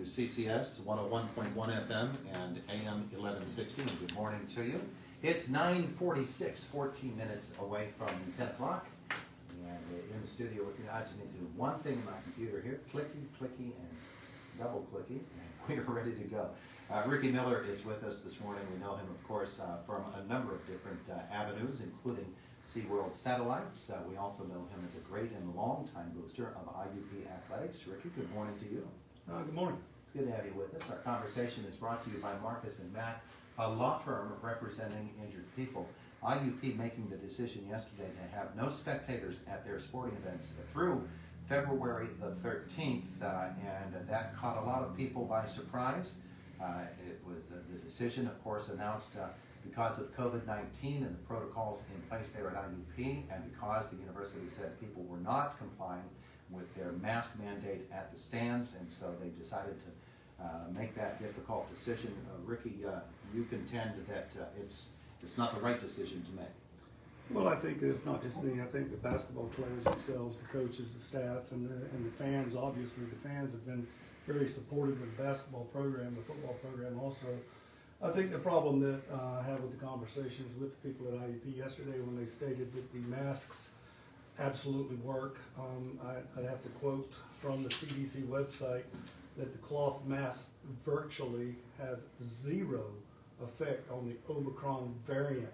WCCS 101.1 FM and AM 1160. Good morning to you. It's 9:46, 14 minutes away from 10 o'clock. And in the studio with me, I just need to do one thing on my computer here. Clicky, and double clicky, and we're ready to go. Ricky Miller is with us this morning. We know him, of course, from a number of different avenues, including SeaWorld Satellites. We also know him as a great and long-time booster of IUP athletics. Ricky, good morning to you. Good morning. It's good to have you with us. Our conversation is brought to you by Marcus and Mack, a law firm representing injured people. IUP making the decision yesterday to have no spectators at their sporting events through February the 13th, and that caught a lot of people by surprise. It was the decision, of course, announced because of COVID-19 and the protocols in place there at IUP, and because the university said people were not complying with their mask mandate at the stands, and so they decided to make that difficult decision. Ricky, you contend that it's not the right decision to make. Well, I think it's not just me. I think the basketball players themselves, the coaches, the staff, and the fans. Obviously, the fans have been very supportive of the basketball program, the football program also. I think the problem that I had with the conversations with the people at IUP yesterday when they stated that the masks absolutely work. I'd have to quote from the CDC website that the cloth masks virtually have zero effect on the Omicron variant.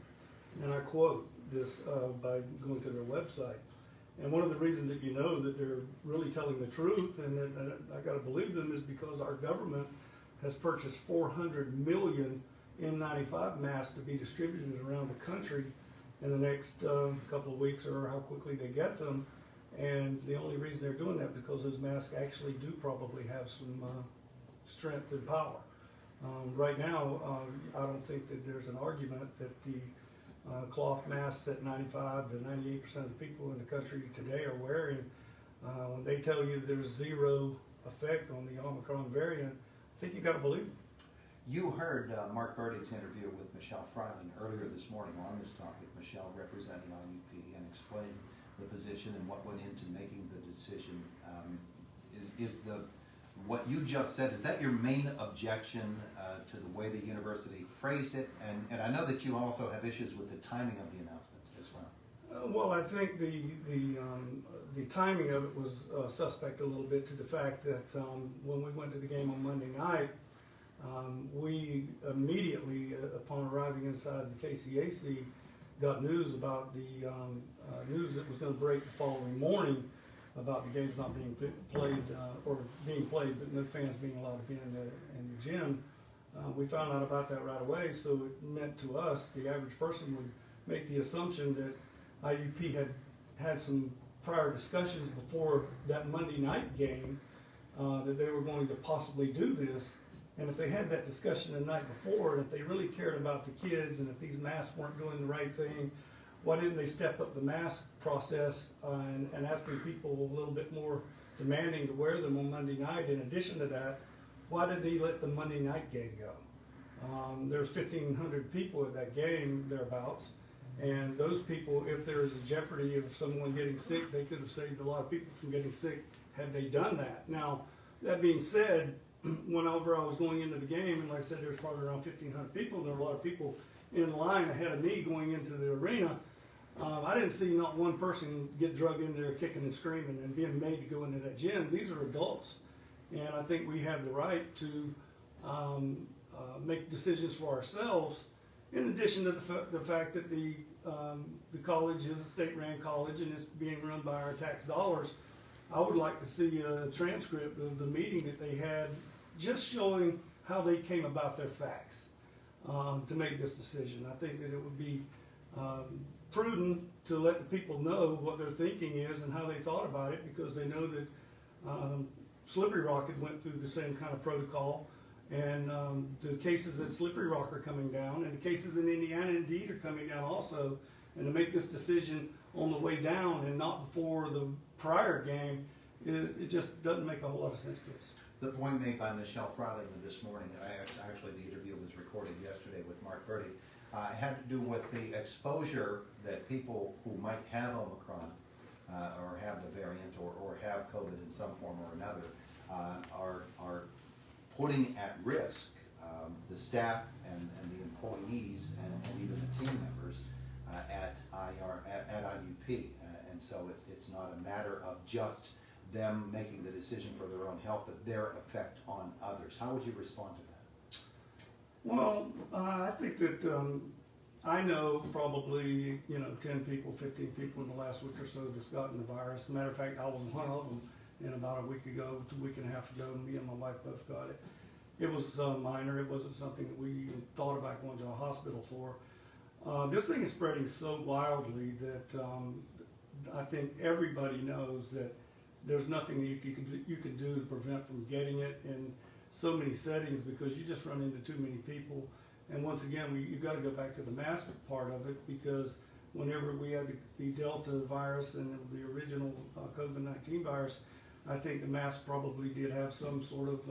And I quote this by going to their website. And one of the reasons that you know that they're really telling the truth, and that I got to believe them, is because our government has purchased 400 million N95 masks to be distributed around the country in the next couple of weeks, or how quickly they get them. And the only reason they're doing that because those masks actually do probably have some strength and power. Right now, I don't think that there's an argument that the cloth masks that 95 to 98% of the people in the country today are wearing, when they tell you there's zero effect on the Omicron variant, I think you got to believe them. You heard Mark Burdick's interview with Michelle Freiland earlier this morning on this topic. Michelle representing IUP and explained the position and what went into making the decision. Is what you just said, is that your main objection to the way the university phrased it? And I know that you also have issues with the timing of the announcement as well. Well, I think the timing of it was suspect a little bit, to the fact that when we went to the game on Monday night, we immediately, upon arriving inside the KCAC, got news about the news that was going to break the following morning about the games not being played, or being played, but no fans being allowed to be in the gym. We found out about that right away, so it meant to us, the average person would make the assumption that IUP had some prior discussions before that Monday night game, that they were going to possibly do this. And if they had that discussion the night before, and if they really cared about the kids, and if these masks weren't doing the right thing, why didn't they step up the mask process and asking people a little bit more demanding to wear them on Monday night? In addition to that, why did they let the Monday night game go? There's 1,500 people at that game, thereabouts, and those people, if there is a jeopardy of someone getting sick, they could have saved a lot of people from getting sick had they done that. Now, that being said, whenever I was going into the game, and like I said, there was probably around 1,500 people, and there were a lot of people in line ahead of me going into the arena. I didn't see not one person get drug in there kicking and screaming and being made to go into that gym. These are adults, and I think we have the right to make decisions for ourselves, in addition to the fact that the college is a state-run college and it's being run by our tax dollars. I would like to see a transcript of the meeting that they had, just showing how they came about their facts to make this decision. I think that it would be prudent to let the people know what their thinking is and how they thought about it, because they know that Slippery Rock had went through the same kind of protocol, and the cases at Slippery Rock are coming down, and the cases in Indiana indeed are coming down also. And to make this decision on the way down and not before the prior game, it just doesn't make a whole lot of sense to us. The point made by Michelle Freiland this morning, actually the interview was recorded yesterday with Mark Burdick, had to do with the exposure that people who might have Omicron or have the variant or have COVID in some form or another are putting at risk the staff and the employees and even the team members at IUP. And so it's not a matter of just them making the decision for their own health, but their effect on others. How would you respond to that? Well, I think that I know probably 10 people, 15 people in the last week or so that's gotten the virus. As a matter of fact, I was one of them. And about a week and a half ago, me and my wife both got it. It was minor. It wasn't something that we even thought about going to a hospital for. This thing is spreading so wildly that I think everybody knows that there's nothing that you can do to prevent from getting it in so many settings, because you just run into too many people. And once again, you got to go back to the mask part of it, because whenever we had the Delta virus and the original COVID-19 virus, I think the mask probably did have some sort of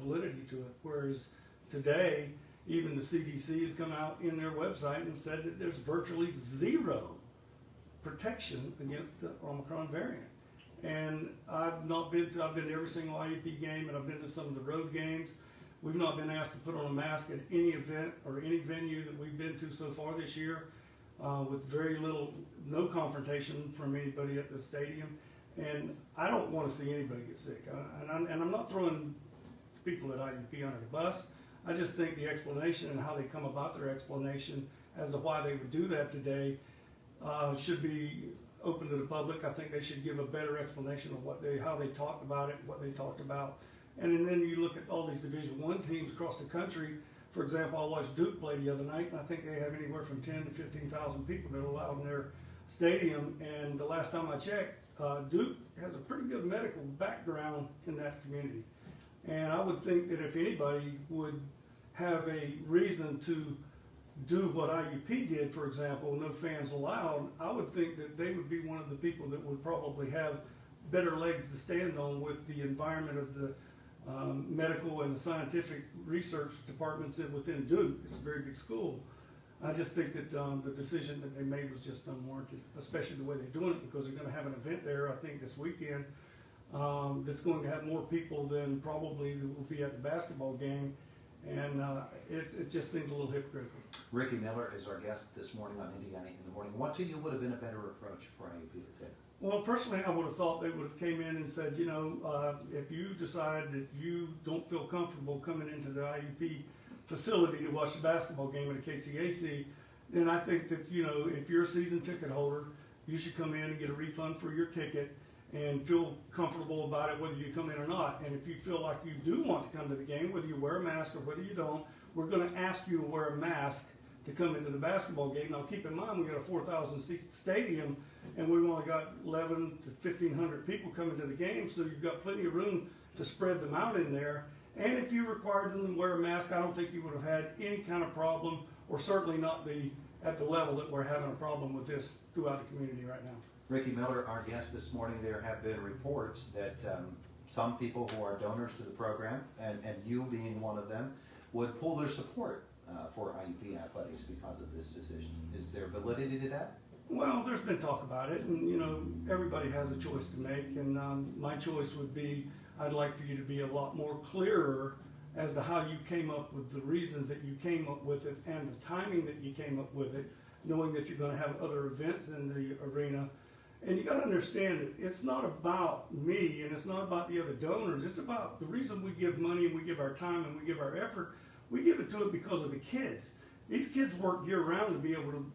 validity to it. Whereas today, even the CDC has come out in their website and said that there's virtually zero protection against the Omicron variant. And I've been to every single IUP game, and I've been to some of the road games. We've not been asked to put on a mask at any event or any venue that we've been to so far this year, with no confrontation from anybody at the stadium. And I don't want to see anybody get sick. And I'm not throwing people at IUP under the bus. I just think the explanation and how they come about their explanation as to why they would do that today should be open to the public. I think they should give a better explanation of how they talked about it, what they talked about. And then you look at all these Division I teams across the country. For example, I watched Duke play the other night, and I think they have anywhere from 10 to 15,000 people that are allowed in their stadium. And the last time I checked, Duke has a pretty good medical background in that community. And I would think that if anybody would have a reason to do what IUP did, for example, no fans allowed, I would think that they would be one of the people that would probably have better legs to stand on with the environment of the medical and the scientific research departments within Duke. It's a very big school. I just think that the decision that they made was just unwarranted, especially the way they're doing it, because they're going to have an event there, I think, this weekend that's going to have more people than probably that will be at the basketball game. And it just seems a little hypocritical. Ricky Miller is our guest this morning on Indiana in the Morning. What to you would have been a better approach for IUP to take? Well, personally, I would have thought they would have came in and said, if you decide that you don't feel comfortable coming into the IUP facility to watch the basketball game at a KCAC, then I think that, if you're a season ticket holder, you should come in and get a refund for your ticket and feel comfortable about it, whether you come in or not. And if you feel like you do want to come to the game, whether you wear a mask or whether you don't, we're going to ask you to wear a mask to come into the basketball game. Now, keep in mind, we got a 4,000 seat stadium, and we've only got 11 to 1,500 people coming to the game, so you've got plenty of room to spread them out in there. And if you required them to wear a mask, I don't think you would have had any kind of problem, or certainly not at the level that we're having a problem with this throughout the community right now. Ricky Miller, our guest this morning. There have been reports that some people who are donors to the program, and you being one of them, would pull their support for IUP athletics because of this decision. Is there validity to that? Well, there's been talk about it, and everybody has a choice to make, and my choice would be, I'd like for you to be a lot more clearer as to how you came up with the reasons that you came up with it and the timing that you came up with it, knowing that you're going to have other events in the arena. And you got to understand that it's not about me and it's not about the other donors. It's about the reason we give money and we give our time and we give our effort. We give it to it because of the kids. These kids work year round to be able to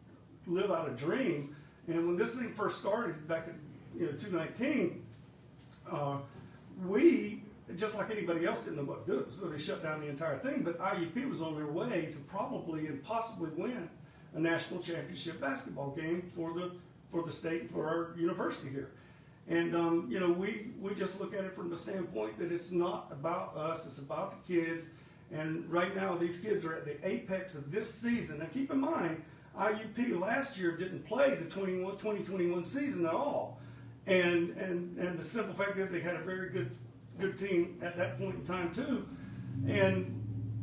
live out a dream. And when this thing first started back in 2019, we, just like anybody else, didn't know what to do. So they shut down the entire thing. But IUP was on their way to probably and possibly win a national championship basketball game for the state and for our university here. And we just look at it from the standpoint that it's not about us, it's about the kids. And right now these kids are at the apex of this season. Now keep in mind, IUP last year didn't play the 2021 season at all. And the simple fact is they had a very good team at that point in time too. And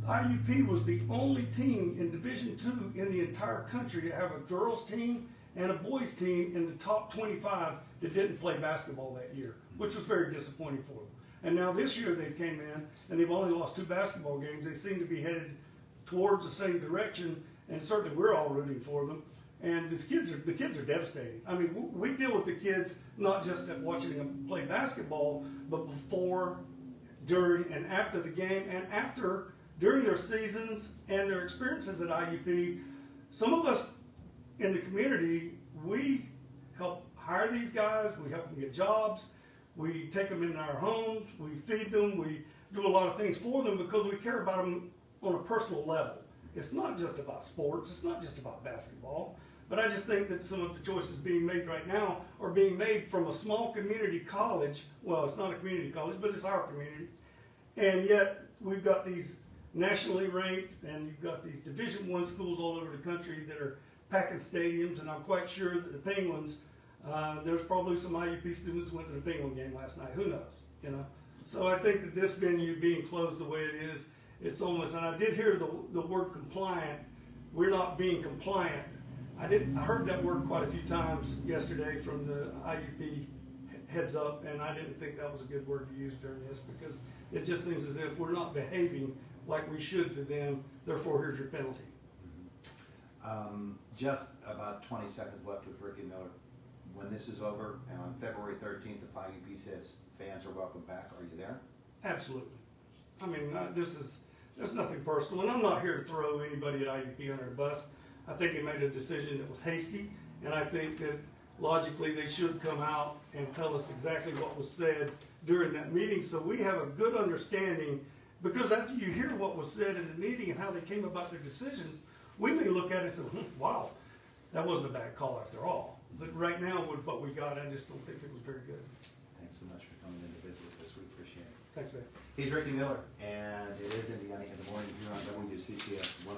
IUP was the only team in Division II in the entire country to have a girls team and a boys team in the top 25 that didn't play basketball that year, which was very disappointing for them. And now this year they came in and they've only lost 2 basketball games. They seem to be headed towards the same direction, and certainly we're all rooting for them. And the kids are devastating. I mean, we deal with the kids not just at watching them play basketball, but before, during, and after the game, and during their seasons and their experiences at IUP. Some of us in the community, we help hire these guys, we help them get jobs, we take them in our homes, we feed them, we do a lot of things for them because we care about them on a personal level. It's not just about sports, it's not just about basketball, but I just think that some of the choices being made right now are being made from a small community college. Well, it's not a community college, but it's our community. And yet we've got these nationally ranked, and you've got these Division I schools all over the country that are packing stadiums, and I'm quite sure that the Penguins, there's probably some IUP students who went to the Penguin game last night. Who knows? You know. So I think that this venue being closed the way it is, it's almost. And I did hear the word compliant. We're not being compliant. I heard that word quite a few times yesterday from the IUP heads up, and I didn't think that was a good word to use during this because it just seems as if we're not behaving like we should to them. Therefore, here's your penalty. Just about 20 seconds left with Ricky Miller. When this is over, on February 13th, if IUP says fans are welcome back, are you there? Absolutely. I mean, there's nothing personal, and I'm not here to throw anybody at IUP under the bus. I think they made a decision that was hasty, and I think that logically they should come out and tell us exactly what was said during that meeting so we have a good understanding, because after you hear what was said in the meeting and how they came about their decisions, we may look at it and say, wow, that wasn't a bad call after all. But right now, with what we got, I just don't think it was very good. Thanks so much for coming in to visit with us. We appreciate it. Thanks, man. He's Ricky Miller, and it is Indiana in the Morning here on WCCS 101.